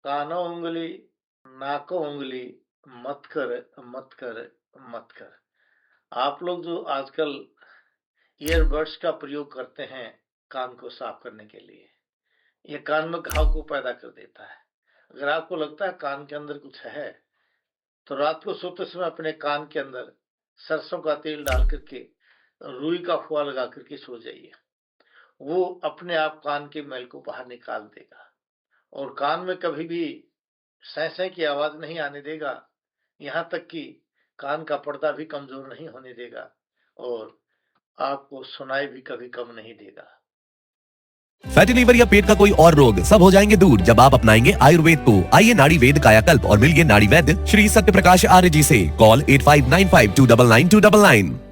कानों उंगली, नाकों उंगली, मत कर, मत कर, मत कर। आप लोग जो आजकल ईयरबड्स का प्रयोग करते हैं कान को साफ करने के लिए, ये कान में घाव को पैदा कर देता है। अगर आपको लगता है कान के अंदर कुछ है, तो रात को सोते समय अपने कान के अंदर सरसों का तेल डाल करके रुई का खोआ लगा करके सो जाइए। वो अपने आप कान के मैल को बाहर निकाल देगा और कान में कभी भी सैं सैं की आवाज नहीं आने देगा। यहाँ तक कि कान का पर्दा भी कमजोर नहीं होने देगा और आपको सुनाई भी कभी कम नहीं देगा। फैटी लीवर या पेट का कोई और रोग सब हो जाएंगे दूर जब आप अपनाएंगे आयुर्वेद को। आइए नाड़ी वेद कायाकल्प और मिलिए नाड़ी वैद्य श्री सत्य प्रकाश आर्य जी से। कॉल 8595299299।